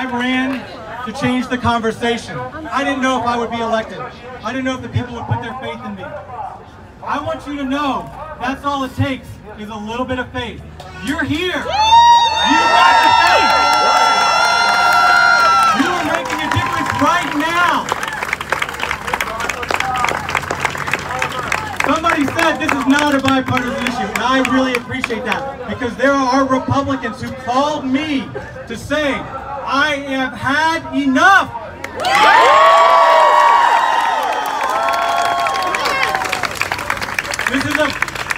I ran to change the conversation. I didn't know if I would be elected. I didn't know if the people would put their faith in me. I want you to know that's all it takes is a little bit of faith. You're here. You got the faith. You are making a difference right now. Somebody said this is not a bipartisan issue, and I really appreciate that, because there are Republicans who called me to say, I have had enough.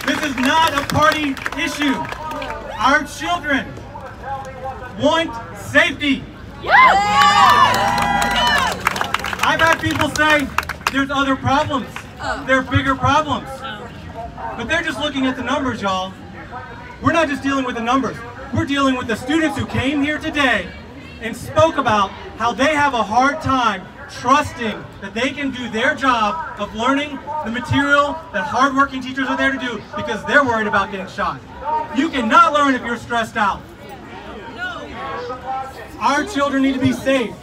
This is not a party issue. Our children want safety. I've had people say there's other problems. There are bigger problems. But they're just looking at the numbers, y'all. We're not just dealing with the numbers. We're dealing with the students who came here today and spoke about how they have a hard time trusting that they can do their job of learning the material that hardworking teachers are there to do because they're worried about getting shot. You cannot learn if you're stressed out. Our children need to be safe.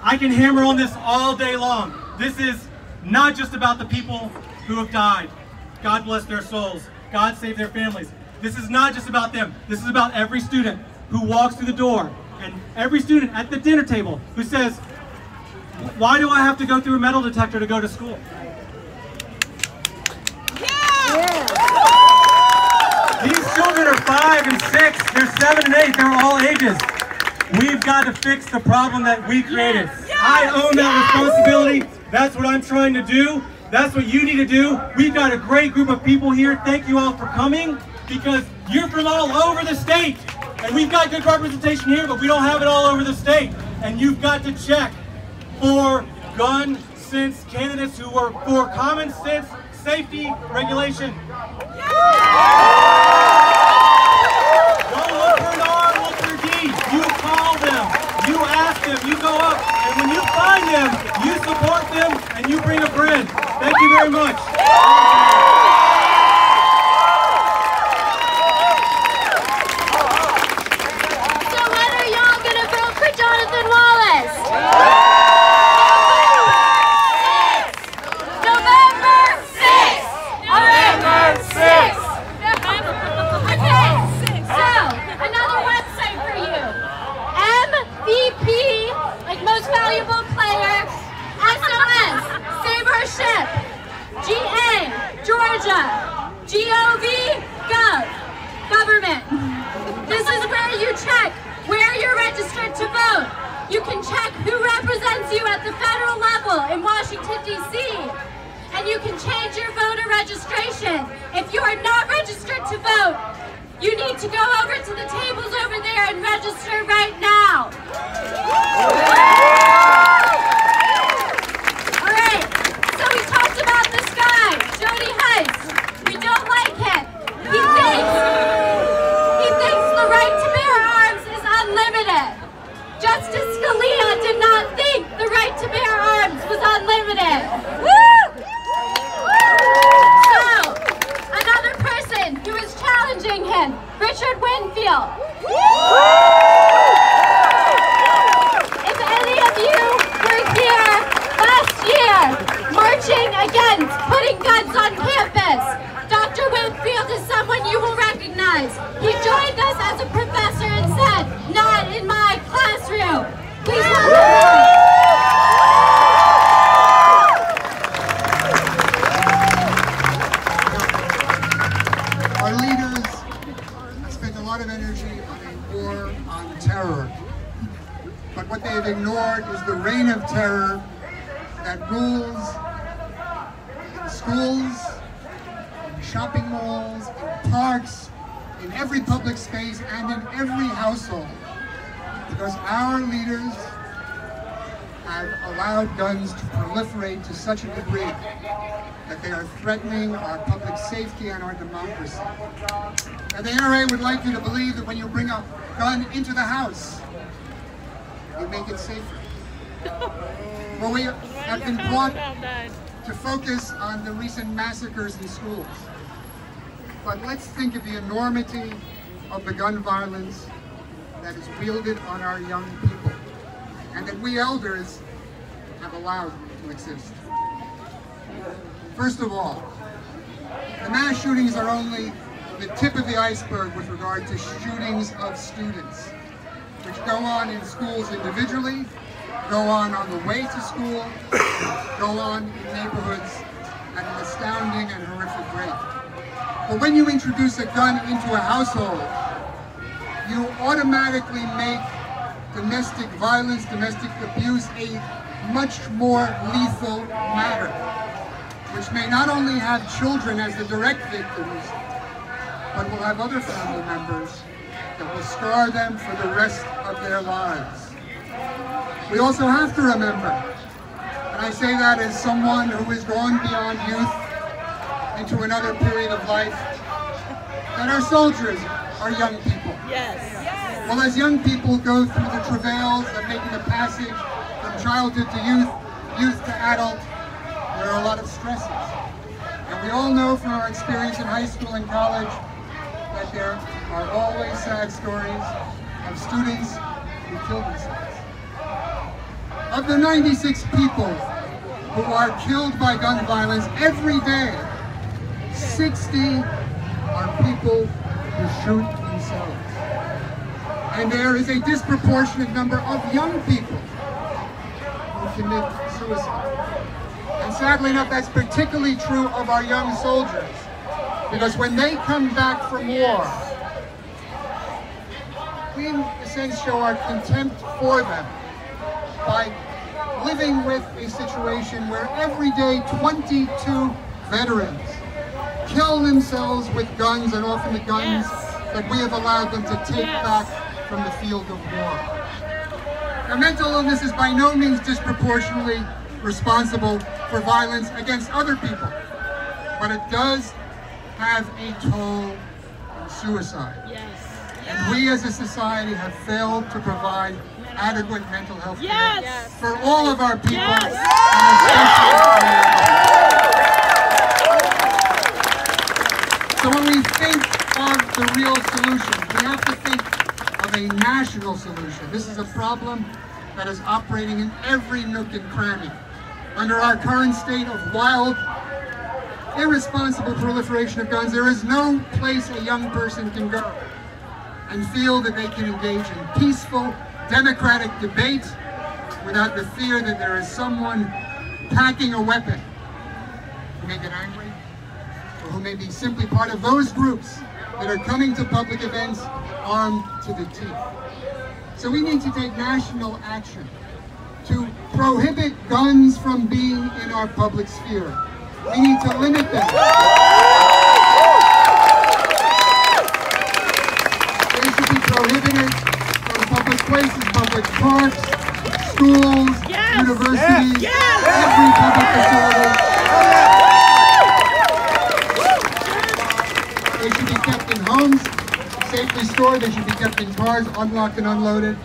I can hammer on this all day long. This is not just about the people who have died. God bless their souls. God save their families. This is not just about them. This is about every student who walks through the door and every student at the dinner table who says, why do I have to go through a metal detector to go to school? These children are 5 and 6, they're 7 and 8, they're all ages. We've got to fix the problem that we created. I own that responsibility. That's what I'm trying to do. That's what you need to do. We've got a great group of people here. Thank you all for coming, because you're from all over the state. And we've got good representation here, but we don't have it all over the state. And you've got to check for gun sense candidates who are for common sense safety regulation. Don't look for an arm, look for deeds. You call them, you ask them, you go up, and when you find them, you support them, and you bring a friend. Thank you very much. So when are y'all going to vote for Jonathan Wallace? November 6th! November 6th! Okay, so another website for you. MVP, like most valuable player, SOS, Save Our Ship, GA, Georgia, GOV, Gov, Government. This is where you check where you're registered to vote. You can check who represents you at the federal level in Washington, D.C. And you can change your voter registration. If you are not registered to vote, you need to go over to the tables over there and register right now. All right, so we talked about this guy, Jody Heist. We don't like him. He thinks the right to bear arms is unlimited. Justice Scalia did not think the right to bear arms was unlimited. So, another person who is challenging him, Richard Winfield. If any of you were here last year marching against putting guns on campus, Dr. Winfield is someone you will recognize. He joined us as a professor and said, "Not in my classroom." Please welcome him. Our leaders have spent a lot of energy on a war on terror. But what they have ignored is the reign of terror that rules in schools, in shopping malls, in parks, in every public space, and in every household. Because our leaders have allowed guns to proliferate to such a degree that they are threatening our public safety and our democracy. And the NRA would like you to believe that when you bring a gun into the house, you make it safer. Well, we have been brought to focus on the recent massacres in schools. But let's think of the enormity of the gun violence that is wielded on our young people, and that we elders have allowed to exist. First of all, the mass shootings are only the tip of the iceberg with regard to shootings of students, which go on in schools individually, go on the way to school, go on in neighborhoods at an astounding and horrific rate. But when you introduce a gun into a household, you automatically make domestic violence, domestic abuse a much more lethal matter, which may not only have children as the direct victims, but will have other family members that will scar them for the rest of their lives. We also have to remember, and I say that as someone who has gone beyond youth into another period of life, that our soldiers are young people. Yes. Well, as young people go through the travails of making the passage from childhood to youth, youth to adult, there are a lot of stresses. And we all know from our experience in high school and college that there are always sad stories of students who kill themselves. Of the 96 people who are killed by gun violence every day, 60 are people who shoot themselves. And there is a disproportionate number of young people who commit suicide. And sadly enough, that's particularly true of our young soldiers, because when they come back from war, we in a sense show our contempt for them by living with a situation where every day 22 veterans kill themselves with guns, and often the guns that we have allowed them to take back from the field of war. Now, mental illness is by no means disproportionately responsible for violence against other people, but it does have a toll on suicide. And we as a society have failed to provide adequate mental health care for all of our people, and especially so when we think of the real solution, we have to think of a national solution. This is a problem that is operating in every nook and cranny. Under our current state of wild, irresponsible proliferation of guns, there is no place a young person can go and feel that they can engage in peaceful, democratic debate without the fear that there is someone packing a weapon who may get angry, or who may be simply part of those groups that are coming to public events armed to the teeth. So we need to take national action to prohibit guns from being in our public sphere. We need to limit them. They should be prohibited from public places, public parks, schools, universities, every public facility. They should be kept in homes, safely stored. They should be kept in cars, unlocked and unloaded.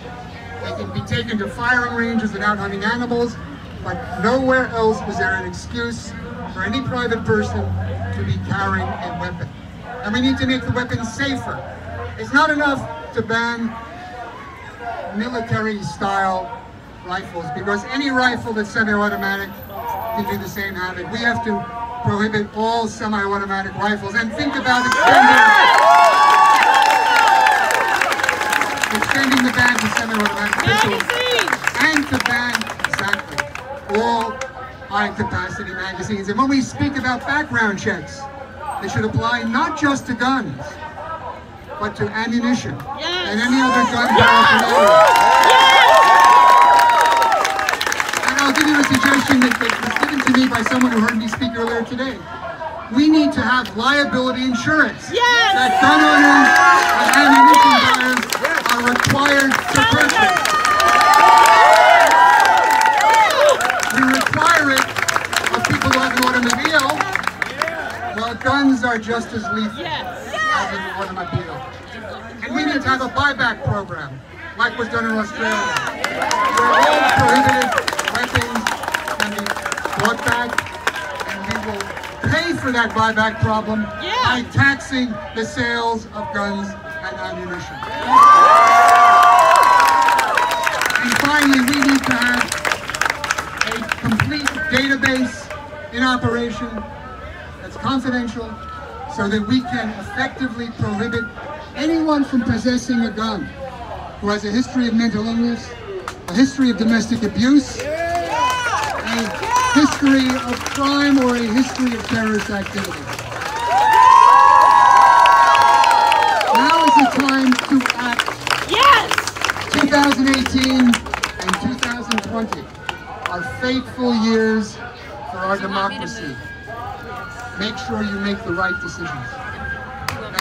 They can be taken to firing ranges without hunting animals, but nowhere else is there an excuse for any private person to be carrying a weapon. And we need to make the weapons safer. It's not enough to ban military-style rifles, because any rifle that's semi-automatic can do the same havoc. We have to prohibit all semi-automatic rifles and think about extending the ban to semi-automatic pistols, and to ban, exactly, all high-capacity magazines. And when we speak about background checks, they should apply not just to guns, but to ammunition and any other gun paraphernalia. And I'll give you a suggestion that was given to me by someone who heard me speak earlier today. We need to have liability insurance that gun owners and ammunition buyers are required to purchase. We require it of people who have an automobile, while guns are just as lethal as an automobile. And we need to have a buyback program, like was done in Australia, where all prohibited weapons can be bought back, and we will pay for that buyback problem by taxing the sales of guns and ammunition. finally, we need to have a complete database in operation that's confidential so that we can effectively prohibit anyone from possessing a gun who has a history of mental illness, a history of domestic abuse, a history of crime, or a history of terrorist activity. Now is the time to act. Yes! 2018 and 2020 are fateful years for our democracy. Make sure you make the right decisions.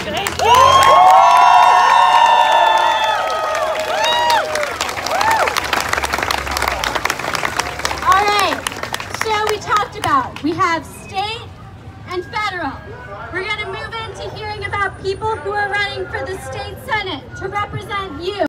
Thank you. All right, so we talked about, we have state and federal. We're going to move into hearing about people who are running for the state senate to represent you.